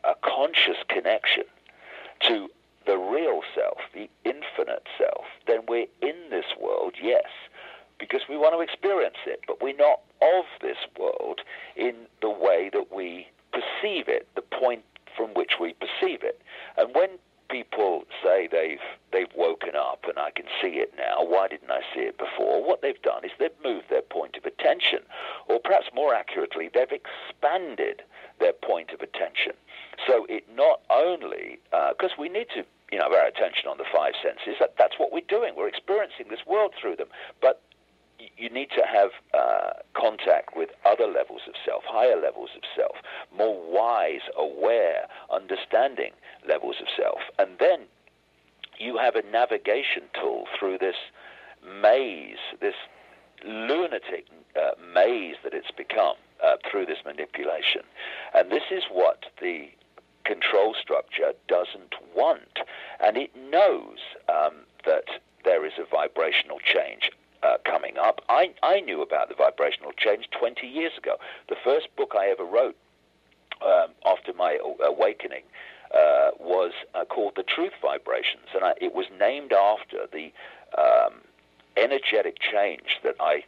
a conscious connection to the real self, the infinite self, then we're in this world, yes, because we want to experience it, but we're not of this world in the way that we perceive it, the point from which we perceive it. And when people say they've woken up and I can see it now, why didn't I see it before? What they've done is they've moved their point of attention, or perhaps more accurately, they've expanded their point of attention. So it not only, because we need to have our attention on the five senses, that's what we're doing. We're experiencing this world through them. But you need to have contact with other levels of self, higher levels of self, more wise, aware, understanding levels of self. And then you have a navigation tool through this maze, this lunatic maze that it's become through this manipulation. And this is what the control structure doesn't want. And it knows that there is a vibrational change coming up. I knew about the vibrational change 20 years ago. The first book I ever wrote after my awakening was called The Truth Vibrations, and it was named after the energetic change that I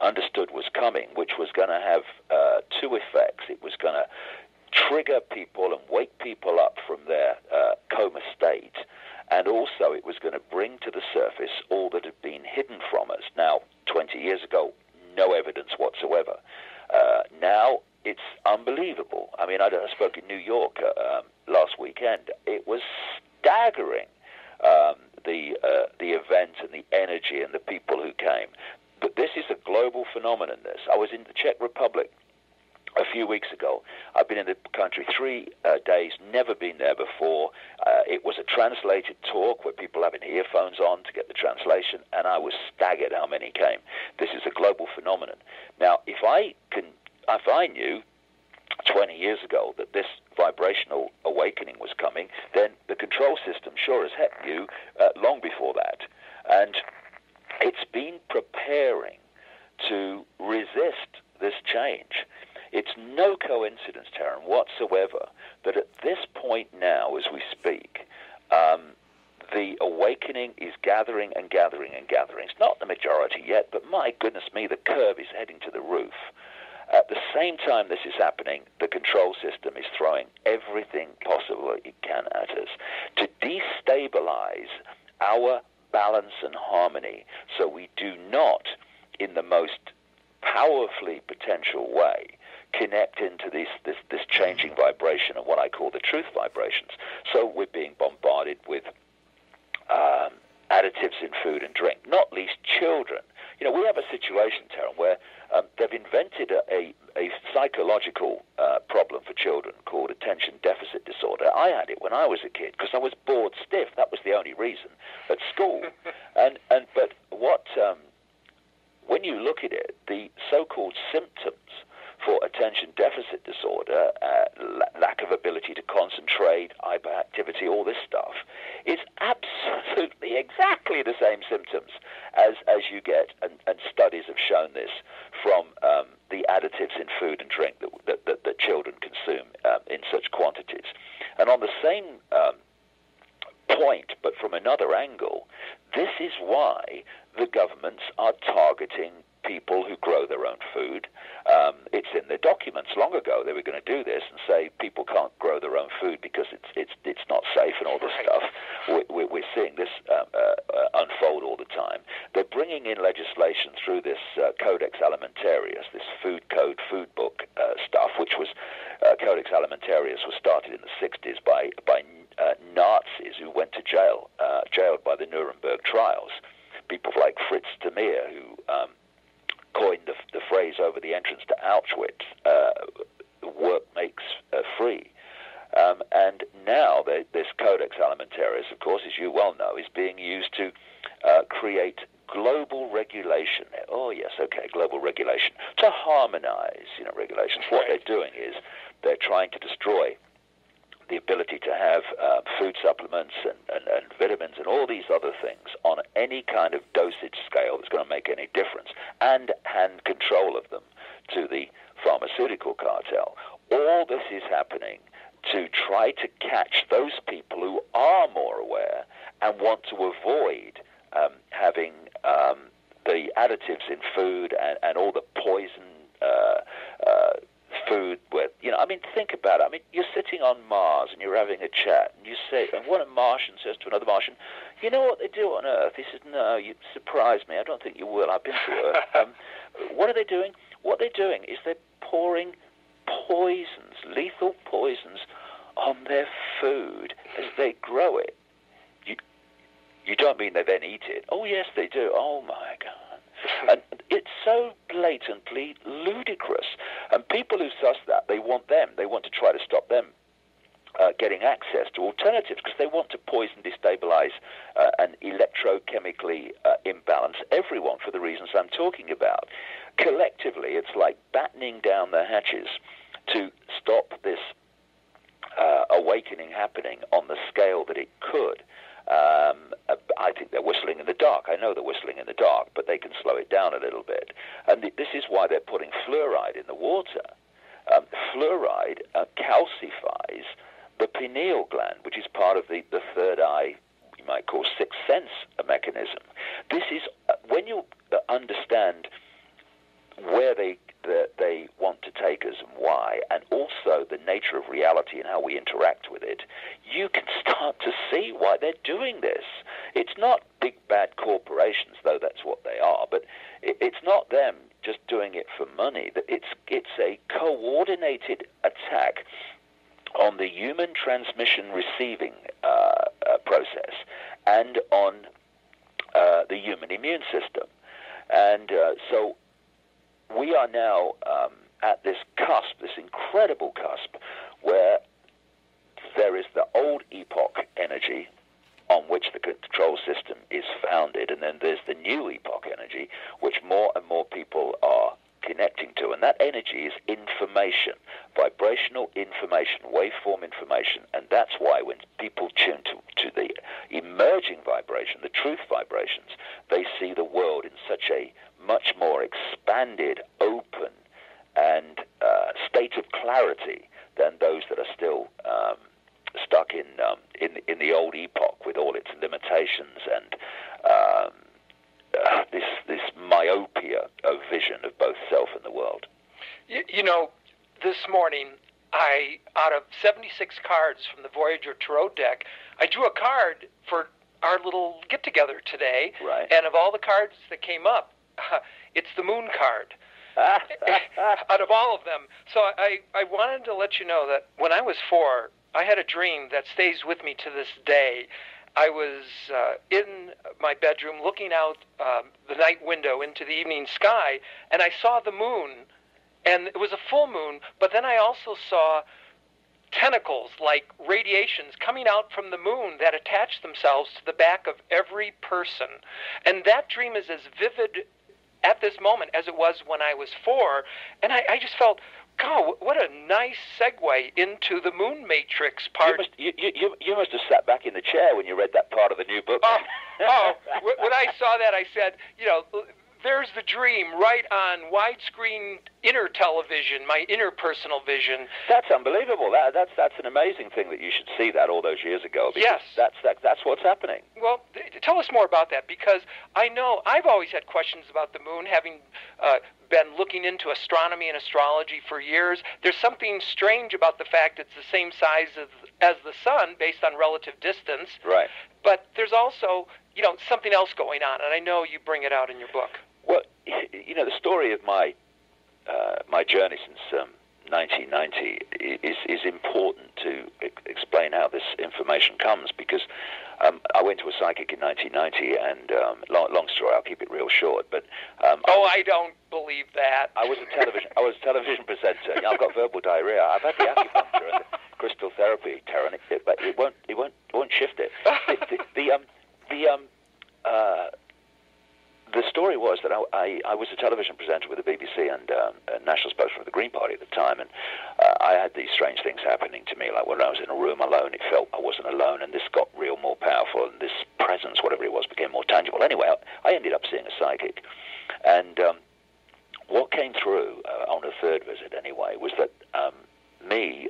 understood was coming, which was going to have two effects. It was going to trigger people and wake people up from their coma state, and also it was going to bring to the surface all that had been hidden from us. Now, 20 years ago, no evidence whatsoever. Now, it's unbelievable. I mean, I spoke in New York last weekend. It was staggering, the event and the energy and the people who came. But this is a global phenomenon, this. I was in the Czech Republic a few weeks ago. I've been in the country 3 days, never been there before. It was a translated talk where people having earphones on to get the translation, and I was staggered how many came. This is a global phenomenon. Now, if I knew 20 years ago that this vibrational awakening was coming, then the control system sure as heck knew long before that. And it's been preparing to resist this change. It's no coincidence, Terran, whatsoever, that at this point now, as we speak, the awakening is gathering and gathering and gathering. It's not the majority yet, but my goodness me, the curve is heading to the roof. At the same time this is happening, the control system is throwing everything possible it can at us to destabilize our balance and harmony, so we do not, in the most powerfully potential way, connect into this changing vibration and what I call the truth vibrations. So we're being bombarded with additives in food and drink, not least children. We have a situation, Terran, where they've invented a psychological problem for children called attention deficit disorder. I had it when I was a kid because I was bored stiff. That was the only reason at school. But when you look at it, the so-called symptoms for attention deficit disorder, lack of ability to concentrate, hyperactivity, all this stuff, is absolutely exactly the same symptoms as you get, and studies have shown this, from the additives in food and drink that children consume in such quantities. And on the same point, but from another angle, this is why the governments are targeting people who grow their own food. It's in their documents long ago. They were going to do this and say people can't grow their own food because it's not safe and all this stuff. We're seeing this unfold all the time. They're bringing in legislation through this Codex Alimentarius, this food code, food book stuff, which was Codex Alimentarius was started in the 60s by Nazis who went to jailed by the Nuremberg trials. People like Fritz Tamir, who coined the phrase over the entrance to Auschwitz, work makes free. And now this Codex Alimentarius, of course, as you well know, is being used to create global regulation. Oh, yes, okay, global regulation. To harmonize, regulations. What they're doing is they're trying to destroy the ability to have food supplements and vitamins and all these other things on any kind of dosage scale that's going to make any difference, and hand control of them to the pharmaceutical cartel. all this is happening to try to catch those people who are more aware and want to avoid having the additives in food and all the poison food. With, I mean, think about it. I mean, you're sitting on Mars and you're having a chat, and you say, and one Martian says to another Martian, "You know what they do on Earth?" He says, "No, you surprise me. I don't think you will. I've been to Earth." What are they doing? What they're doing is they're pouring poisons, lethal poisons, on their food as they grow it. You don't mean they then eat it? Oh, yes, they do. Oh, my God. And it's so blatantly ludicrous. And people who suss that, they want to try to stop them getting access to alternatives, because they want to poison, destabilize, and electrochemically imbalance everyone for the reasons I'm talking about. Collectively, it's like battening down the hatches to stop this awakening happening on the scale that it could. I think they're whistling in the dark. I know they're whistling in the dark, but they can slow it down a little bit. And this is why they're putting fluoride in the water. Fluoride calcifies the pineal gland, which is part of the third eye, you might call sixth sense mechanism. This is, when you understand where they want to take us and why, and also the nature of reality and how we interact with it, you can start to see why they're doing this. It's not big bad corporations, though that's what they are, but it's not them just doing it for money. It's a coordinated attack on the human transmission receiving process and on the human immune system. And so we are now at this cusp, this incredible cusp, where there is the old epoch energy on which the control system is founded, and then there's the new epoch energy, which more and more people are connecting to, and that energy is information, vibrational information, waveform information, and that's why when people tune to the emerging vibration, the truth vibrations, they see the world in such a much more expanded, open, and state of clarity than those that are still stuck in the old epoch with all its limitations and this myopia of vision of both self and the world. You know, this morning, out of 76 cards from the Voyager Tarot deck, I drew a card for our little get-together today. Right. And of all the cards that came up, it's the moon card. Out of all of them. So I wanted to let you know that when I was 4, I had a dream that stays with me to this day. I was in my bedroom looking out the night window into the evening sky, and I saw the moon, and it was a full moon, but then I also saw tentacles like radiations coming out from the moon that attach themselves to the back of every person. And that dream is as vivid at this moment as it was when I was 4, and I just felt, God, what a nice segue into the moon matrix part. You must have sat back in the chair when you read that part of the new book. When I saw that, I said, there's the dream right on widescreen inner television, my interpersonal vision. That's unbelievable. That's an amazing thing that you should see that all those years ago. Yes. That's what's happening. Well, tell us more about that, because I know I've always had questions about the moon, having been looking into astronomy and astrology for years. There's something strange about the fact it's the same size as the sun based on relative distance. Right. But there's also, something else going on, and I know you bring it out in your book. Well, the story of my journey since 1990 is important to explain how this information comes, because I went to a psychic in 1990, and long story, I'll keep it real short. But I don't believe that. I was a television presenter. I've got verbal diarrhea. I've had the acupuncture and the crystal therapy, Terran, but it won't shift it. The story was that I was a television presenter with the BBC and a national spokesman of the Green Party at the time, and I had these strange things happening to me, like when I was in a room alone, it felt I wasn't alone, and this got more powerful, and this presence, whatever it was, became more tangible. Anyway, I ended up seeing a psychic, and what came through on a third visit anyway was that me